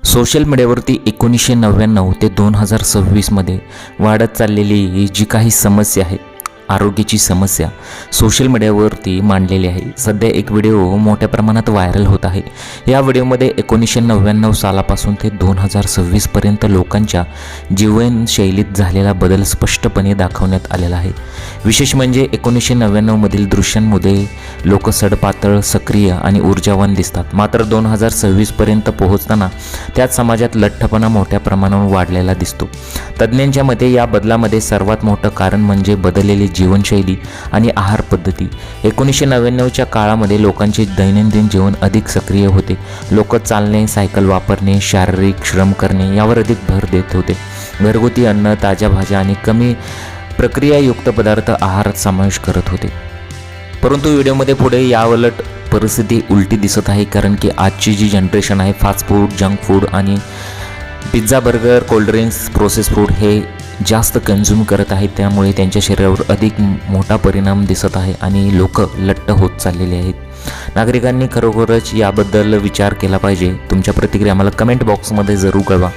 Social मीडियावरती 1999 ते 2026मध्ये वाढत चाललेली ही जी काही समस्या आहे, आरोग्याची समस्या सोशल मीडियावरती मांडलेली आहे. सध्या एक व्हिडिओ मोठ्या प्रमाणात व्हायरल होत आहे. या व्हिडिओमध्ये 1999 सालापासून ते 2026पर्यंत लोकांच्या जीवनशैलीत झालेला बदल स्पष्टपणे दाखवण्यात आलेला आहे. विशेष म्हणजे 1999मधील दृश्यांमध्ये लोक सडपातळ, सक्रिय आणि ऊर्जावान दिसतात. मात्र 2026पर्यंत पोहोचताना त्यात समाजात लठ्ठपणा मोठ्या प्रमाणावर वाढलेला दिसतो. तज्ज्ञांच्या मते या बदलामध्ये सर्वात मोठं कारण म्हणजे बदललेली जीवनशैली आणि आहार पद्धती. 1999च्या काळामध्ये लोकांचे दैनंदिन जीवन अधिक सक्रिय होते. लोक चालणे, सायकल वापरणे, शारीरिक श्रम करणे यावर अधिक भर देत होते. घरगुती अन्न, ताज्या भाज्या आणि कमी प्रक्रियायुक्त पदार्थ आहारात समावेश करत होते. परंतु व्हिडिओमध्ये पुढे याउलट परिस्थिती उलटी दिसत आहे. कारण की आजची जी जनरेशन आहे, फास्ट फूड, जंक फूड आणि pizza, burger, cold drinks, process food हे जास्त कन्झ्युम करत आहेत. त्यामुळे त्यांच्या शरीरावर अधिक मोठा परिणाम दिसत आहे आणि लोक लठ्ठ होत चाललेले आहेत. नागरिकांनी खरोखरच याबद्दल विचार केला पाहिजे. तुमच्या प्रतिक्रिया आम्हाला कमेंट बॉक्समध्ये जरूर कळवा.